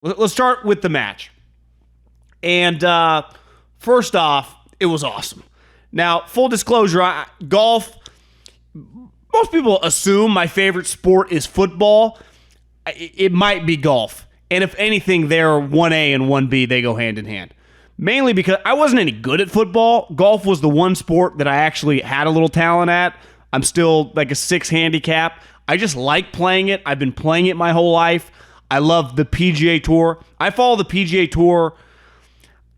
Let's start with the match. And first off, it was awesome. Now, full disclosure, golf, most people assume my favorite sport is football. It might be golf. And if anything, they're 1A and 1B. They go hand in hand. Mainly because I wasn't any good at football. Golf was the one sport that I actually had a little talent at. I'm still like a 6 handicap. I just like playing it. I've been playing it my whole life. I love the PGA Tour. I follow the PGA Tour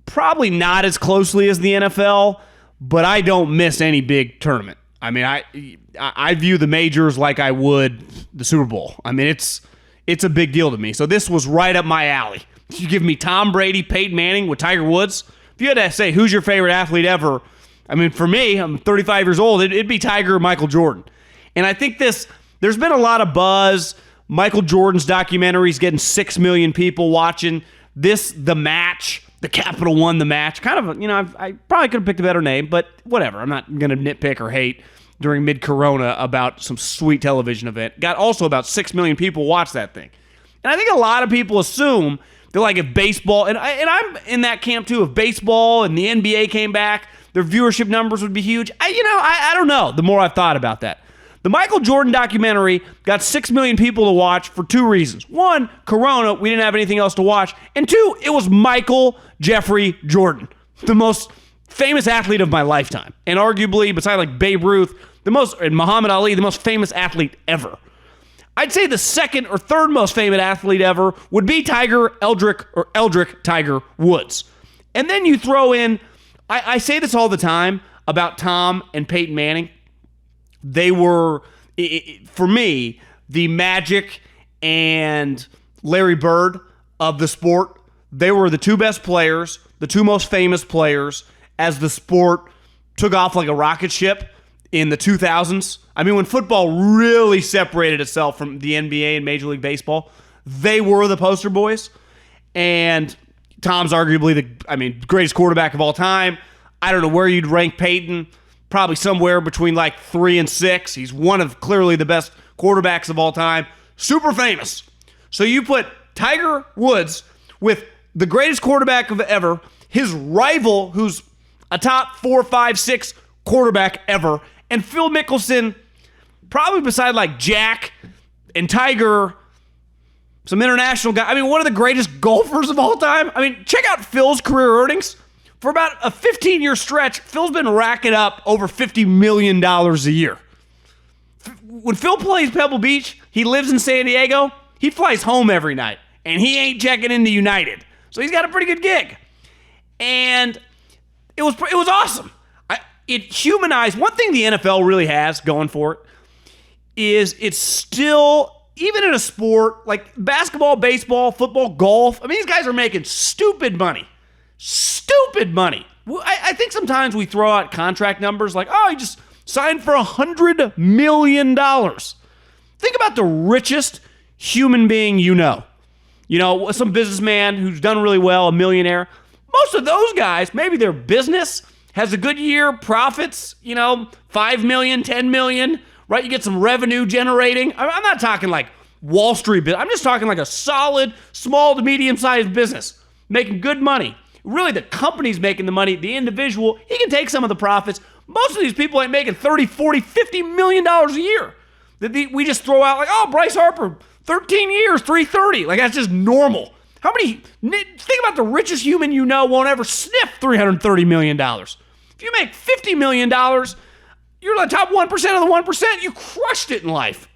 probably not as closely as the NFL, but I don't miss any big tournament. I mean, I view the majors like I would the Super Bowl. I mean, it's a big deal to me. So this was right up my alley. You give me Tom Brady, Peyton Manning with Tiger Woods. If you had to say who's your favorite athlete ever, I mean, for me, I'm 35 years old, it'd be Tiger or Michael Jordan. And I think there's been a lot of buzz. Michael Jordan's documentary's getting 6 million people watching. The match, the Capital won the match. Kind of, I probably could have picked a better name, but whatever. I'm not going to nitpick or hate during mid-corona about some sweet television event. Got also about 6 million people watch that thing. And I think a lot of people assume they're like, if baseball, and I'm in that camp too, if baseball and the NBA came back, their viewership numbers would be huge. I don't know, the more I've thought about that. The Michael Jordan documentary got 6 million people to watch for 2 reasons. 1, Corona, we didn't have anything else to watch. And 2, it was Michael Jeffrey Jordan, the most famous athlete of my lifetime. And arguably, besides like Babe Ruth, and Muhammad Ali, the most famous athlete ever. I'd say the second or third most famous athlete ever would be Eldrick Tiger Woods. And then you throw in, I say this all the time about Tom and Peyton Manning. They were, for me, the Magic and Larry Bird of the sport. They were the 2 best players, the 2 most famous players as the sport took off like a rocket ship in the 2000s. I mean, when football really separated itself from the NBA and Major League Baseball, they were the poster boys. And Tom's arguably the greatest quarterback of all time. I don't know where you'd rank Peyton. Probably somewhere between like 3 and 6. He's one of clearly the best quarterbacks of all time. Super famous. So you put Tiger Woods with the greatest quarterback of ever, his rival, who's a top 4, 5, 6 quarterback ever, and Phil Mickelson, probably beside like Jack and Tiger, some international guy. I mean, one of the greatest golfers of all time. I mean, check out Phil's career earnings. For about a 15-year stretch, Phil's been racking up over $50 million a year. When Phil plays Pebble Beach, he lives in San Diego, he flies home every night, and he ain't checking into United. So he's got a pretty good gig. And it was awesome. It humanized. One thing the NFL really has going for it is it's still, even in a sport like basketball, baseball, football, golf, I mean, these guys are making stupid money. Stupid money. I think sometimes we throw out contract numbers like, oh, he just signed for $100 million. Think about the richest human being you know. Some businessman who's done really well, a millionaire. Most of those guys, maybe their business has a good year, profits, 5 million, 10 million, right? You get some revenue generating. I'm not talking like Wall Street business. I'm just talking like a solid, small to medium-sized business making good money. Really, the company's making the money. The individual, he can take some of the profits. Most of these people ain't making $30, $40, $50 million a year. We just throw out like, oh, Bryce Harper, 13 years, 330. Like, that's just normal. Think about the richest human you know won't ever sniff $330 million. If you make $50 million, you're the top 1% of the 1%. You crushed it in life.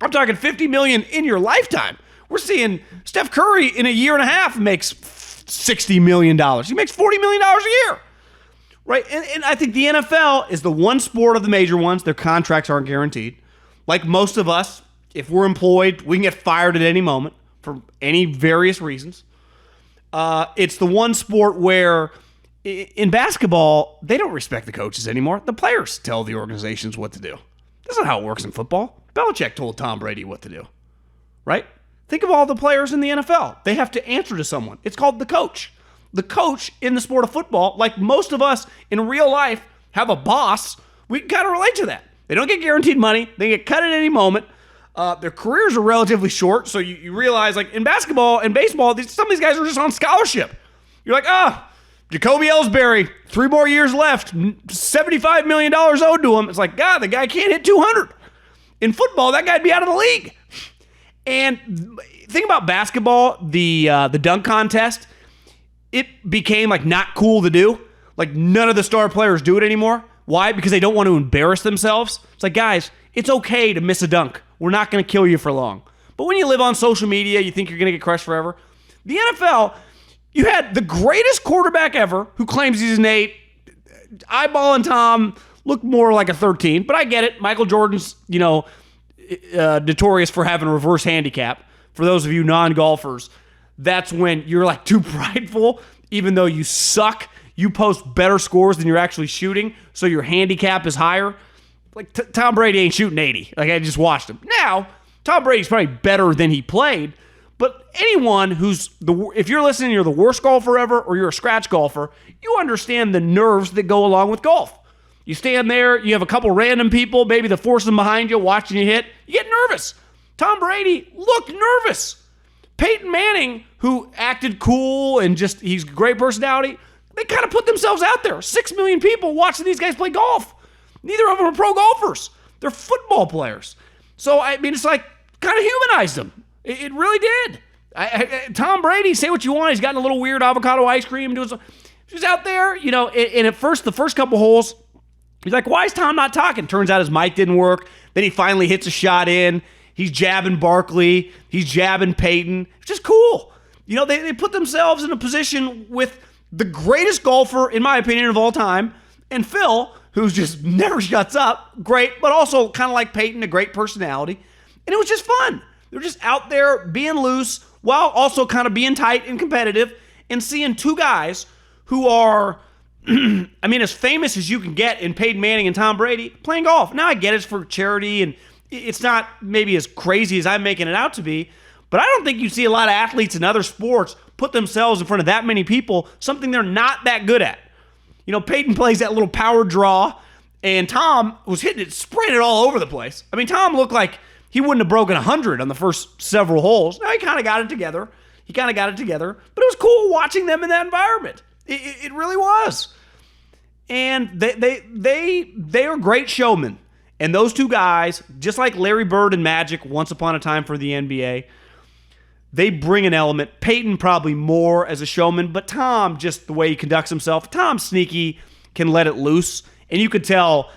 I'm talking $50 million in your lifetime. We're seeing Steph Curry in a year and a half makes $60 million. He makes $40 million a year. Right? And I think the NFL is the one sport of the major ones. Their contracts aren't guaranteed. Like most of us, if we're employed, we can get fired at any moment for any various reasons. It's the one sport where in basketball, they don't respect the coaches anymore. The players tell the organizations what to do. That's not how it works in football. Belichick told Tom Brady what to do. Right? Think of all the players in the NFL. They have to answer to someone. It's called the coach. The coach in the sport of football, like most of us in real life, have a boss. We can kind of relate to that. They don't get guaranteed money. They get cut at any moment. Their careers are relatively short, so you realize, like, in basketball and baseball, some of these guys are just on scholarship. You're like, Jacoby Ellsbury, 3 more years left, $75 million owed to him. It's like, God, the guy can't hit 200. In football, that guy'd be out of the league. And think about basketball, the dunk contest, it became, like, not cool to do. Like, none of the star players do it anymore. Why? Because they don't want to embarrass themselves. It's like, guys, it's okay to miss a dunk. We're not going to kill you for long. But when you live on social media, you think you're going to get crushed forever. The NFL, you had the greatest quarterback ever who claims he's an 8. Eyeballing Tom looked more like a 13, but I get it. Michael Jordan's, notorious for having a reverse handicap. For those of you non-golfers, that's when you're like too prideful, even though you suck. You post better scores than you're actually shooting, so your handicap is higher. Like, Tom Brady ain't shooting 80. Like, I just watched him. Now, Tom Brady's probably better than he played, but anyone if you're listening, you're the worst golfer ever, or you're a scratch golfer, you understand the nerves that go along with golf. You stand there, you have a couple random people, maybe the foursome behind you watching you hit, you get nervous. Tom Brady looked nervous. Peyton Manning, who acted cool and he's a great personality, they kind of put themselves out there. 6 million people watching these guys play golf. Neither of them are pro golfers. They're football players. So, I mean, it's like kind of humanized them. It really did. Tom Brady, say what you want. He's gotten a little weird avocado ice cream. He's out there, and at first, the first couple holes, he's like, why is Tom not talking? Turns out his mic didn't work. Then he finally hits a shot in. He's jabbing Barkley. He's jabbing Peyton. It's just cool. They put themselves in a position with the greatest golfer, in my opinion, of all time, and Phil, who's just never shuts up. Great, but also kind of like Peyton, a great personality. And it was just fun. They're just out there being loose while also kind of being tight and competitive, and seeing two guys who are, as famous as you can get in Peyton Manning and Tom Brady playing golf. Now, I get it's for charity, and it's not maybe as crazy as I'm making it out to be, but I don't think you see a lot of athletes in other sports put themselves in front of that many people, something they're not that good at. Peyton plays that little power draw, and Tom was hitting it, spraying it all over the place. Tom looked like he wouldn't have broken 100 on the first several holes. Now, he kind of got it together. But it was cool watching them in that environment. It really was. And they are great showmen. And those two guys, just like Larry Bird and Magic once upon a time for the NBA, they bring an element. Peyton probably more as a showman, but Tom, just the way he conducts himself, Tom's sneaky, can let it loose. And you could tell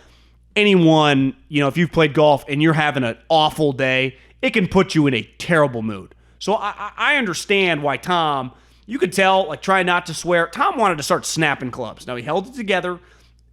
anyone, if you've played golf and you're having an awful day, it can put you in a terrible mood. So I understand why Tom, you could tell, like, try not to swear. Tom wanted to start snapping clubs. Now, he held it together,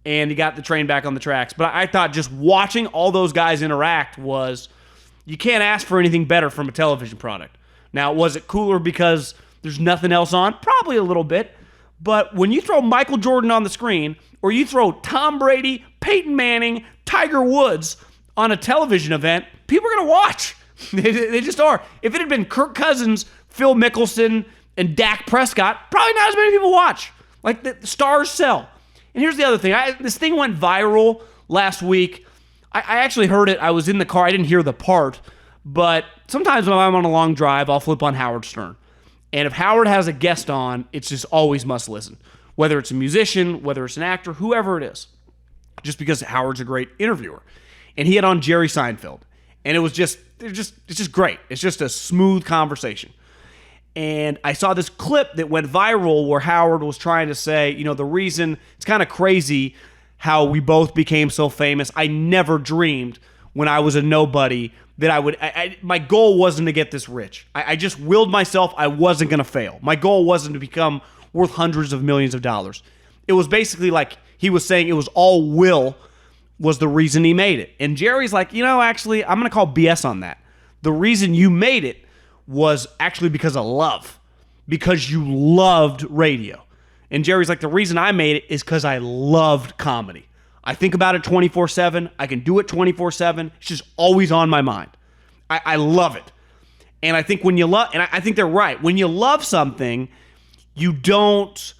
and he got the train back on the tracks. But I thought just watching all those guys interact you can't ask for anything better from a television product. Now, was it cooler because there's nothing else on? Probably a little bit. But when you throw Michael Jordan on the screen, or you throw Tom Brady, Peyton Manning, Tiger Woods on a television event, people are going to watch. They just are. If it had been Kirk Cousins, Phil Mickelson, and Dak Prescott, probably not as many people watch. Like, the stars sell. And here's the other thing. This thing went viral last week. I actually heard it. I was in the car. I didn't hear the part. But sometimes when I'm on a long drive, I'll flip on Howard Stern. And if Howard has a guest on, it's just always must listen. Whether it's a musician, whether it's an actor, whoever it is. Just because Howard's a great interviewer. And he had on Jerry Seinfeld. And it's just great. It's just a smooth conversation. And I saw this clip that went viral where Howard was trying to say, the reason, it's kind of crazy how we both became so famous. I never dreamed when I was a nobody that my goal wasn't to get this rich. I just willed myself I wasn't going to fail. My goal wasn't to become worth hundreds of millions of dollars. It was basically like he was saying it was all will was the reason he made it. And Jerry's like, actually, I'm going to call BS on that. The reason you made it was actually because of love. Because you loved radio. And Jerry's like, the reason I made it is because I loved comedy. I think about it 24/7. I can do it 24/7. It's just always on my mind. I love it. And I think when you love, and I think they're right. When you love something, you don't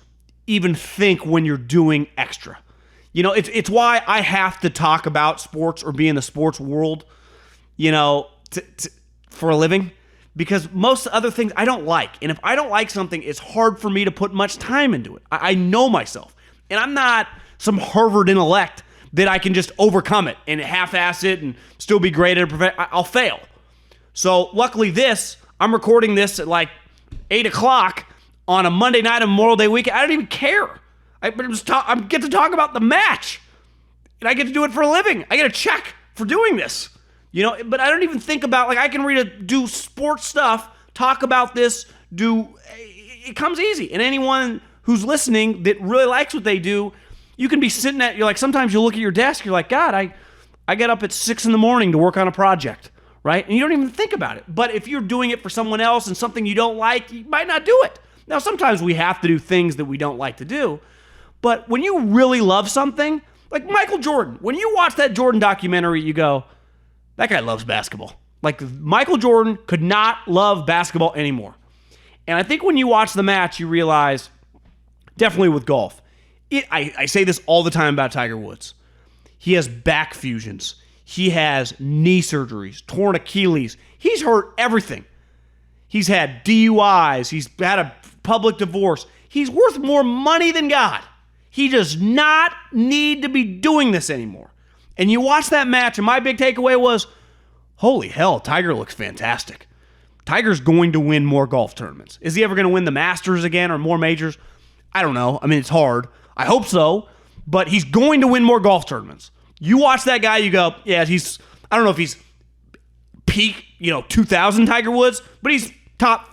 even think when you're doing extra. It's why I have to talk about sports or be in the sports world, to for a living because most other things I don't like. And if I don't like something, it's hard for me to put much time into it. I know myself. And I'm not some Harvard intellect that I can just overcome it and half-ass it and still be great at it. I'll fail. So luckily I'm recording this at like 8 o'clock on a Monday night of Memorial Day weekend. I don't even care. I get to talk about the match. And I get to do it for a living. I get a check for doing this. But I don't even think about, like, I can do sports stuff, talk about this, it comes easy. And anyone who's listening that really likes what they do, you can be sitting you're like, sometimes you look at your desk, you're like, God, I get up at 6 a.m. to work on a project, right? And you don't even think about it. But if you're doing it for someone else and something you don't like, you might not do it. Now, sometimes we have to do things that we don't like to do. But when you really love something, like Michael Jordan, when you watch that Jordan documentary, you go, that guy loves basketball. Like, Michael Jordan could not love basketball anymore. And I think when you watch the match, you realize, definitely with golf, I say this all the time about Tiger Woods. He has back fusions. He has knee surgeries, torn Achilles. He's hurt everything. He's had DUIs. He's had a public divorce. He's worth more money than God. He does not need to be doing this anymore. And you watch that match, and my big takeaway was, holy hell, Tiger looks fantastic. Tiger's going to win more golf tournaments. Is he ever going to win the Masters again or more majors? I don't know. I mean, it's hard. I hope so. But he's going to win more golf tournaments. You watch that guy, you go, yeah, I don't know if he's peak, 2000 Tiger Woods, but he's top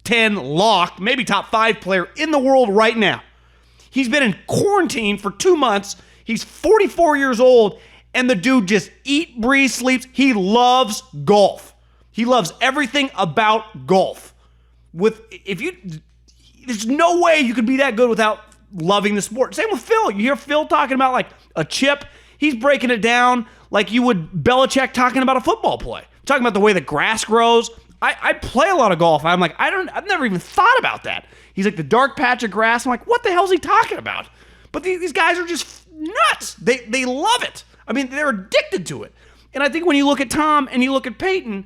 10 locked, maybe top 5 player in the world right now. He's been in quarantine for 2 months. He's 44 years old, and the dude just eat, breathes, sleeps. He loves golf. He loves everything about golf. There's no way you could be that good without loving the sport. Same with Phil. You hear Phil talking about like a chip. He's breaking it down like you would Belichick talking about a football play. Talking about the way the grass grows. I play a lot of golf. I'm like, I've never even thought about that. He's like, the dark patch of grass. I'm like, what the hell is he talking about? But these guys are just nuts. They love it. I mean, they're addicted to it. And I think when you look at Tom and you look at Peyton,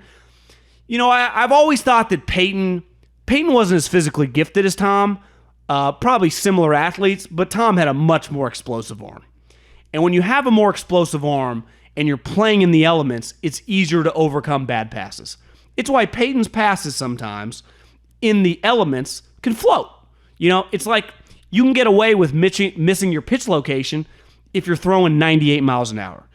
I've always thought that Peyton wasn't as physically gifted as Tom. Probably similar athletes, but Tom had a much more explosive arm. And when you have a more explosive arm and you're playing in the elements, it's easier to overcome bad passes. It's why Peyton's passes sometimes in the elements can float. It's like you can get away with missing your pitch location if you're throwing 98 miles an hour.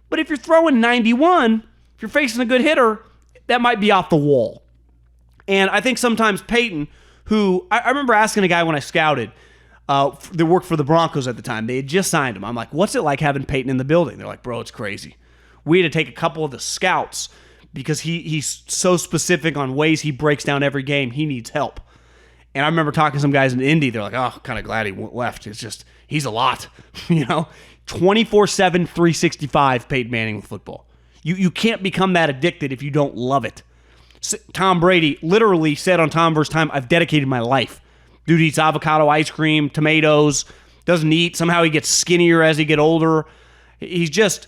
But if you're throwing 91, if you're facing a good hitter, that might be off the wall. And I think sometimes Peyton, who I remember asking a guy when I scouted that worked for the Broncos at the time, they had just signed him. I'm like, what's it like having Peyton in the building? They're like, bro, it's crazy. We had to take a couple of the scouts because he's so specific on ways he breaks down every game. He needs help. And I remember talking to some guys in Indy. They're like, oh, kind of glad he left. It's just, he's a lot, 24/7, 365 Peyton Manning with football. You can't become that addicted if you don't love it. Tom Brady literally said on Tom vs. Time, I've dedicated my life. Dude eats avocado ice cream, tomatoes, doesn't eat. Somehow he gets skinnier as he gets older. He's just,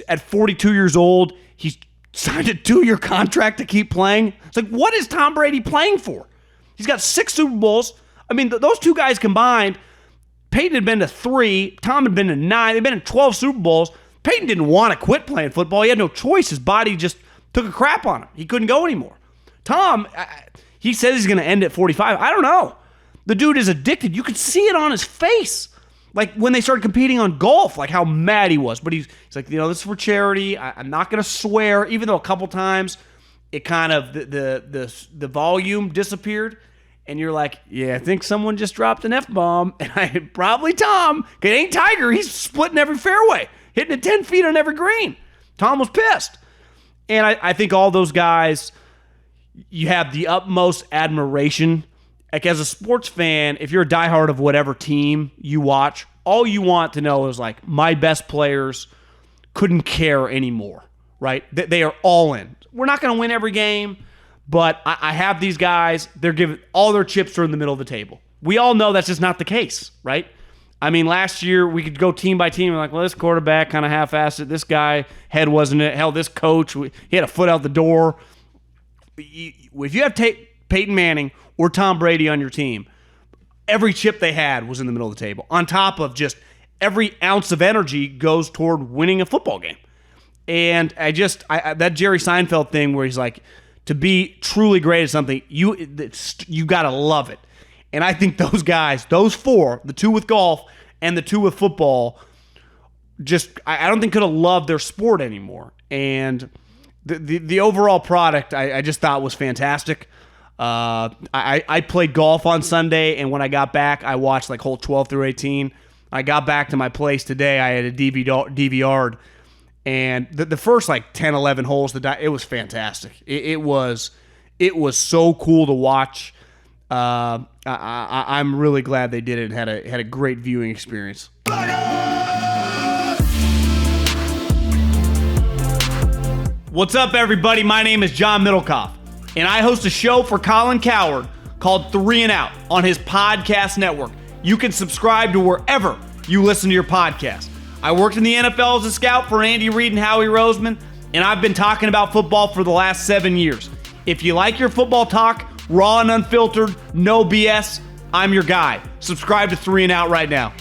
at 42 years old, he's signed a 2-year contract to keep playing. It's like, what is Tom Brady playing for? He's got 6 Super Bowls. I mean, those two guys combined, Peyton had been to 3, Tom had been to 9. They've been in 12 Super Bowls. Peyton didn't want to quit playing football. He had no choice. His body just took a crap on him. He couldn't go anymore. Tom, he says he's going to end at 45. I don't know. The dude is addicted. You could see it on his face. Like when they started competing on golf, like how mad he was. But he's like, this is for charity. I'm not going to swear, even though a couple times it kind of, the volume disappeared. And you're like, yeah, I think someone just dropped an F-bomb. And probably Tom. It ain't Tiger. He's splitting every fairway, hitting it 10 feet on every green. Tom was pissed. And I think all those guys, you have the utmost admiration. Like as a sports fan, if you're a diehard of whatever team you watch, all you want to know is like, my best players couldn't care anymore, right? They are all in. We're not going to win every game, but I have these guys. They're giving all their chips are in the middle of the table. We all know that's just not the case, right? I mean, last year we could go team by team. We're like, well, this quarterback kind of half-assed it. This guy, head wasn't it. Hell, this coach, he had a foot out the door. If you have Peyton Manning or Tom Brady on your team, every chip they had was in the middle of the table. On top of just every ounce of energy goes toward winning a football game. And that Jerry Seinfeld thing where he's like, to be truly great at something, you got to love it. And I think those guys, those four, the two with golf and the two with football, I don't think could have loved their sport anymore. And the overall product I just thought was fantastic. I played golf on Sunday, and when I got back, I watched like hole 12 through 18. I got back to my place today. I had a DVR'd, and the first like 10, 11 holes, it was fantastic. It was so cool to watch. I'm really glad they did it and had a great viewing experience. What's up, everybody? My name is John Middlekauff, and I host a show for Colin Cowherd called 3 and Out on his podcast network. You can subscribe to wherever you listen to your podcast. I worked in the NFL as a scout for Andy Reid and Howie Roseman, and I've been talking about football for the last 7 years. If you like your football talk, raw and unfiltered, no BS, I'm your guy. Subscribe to 3 and Out right now.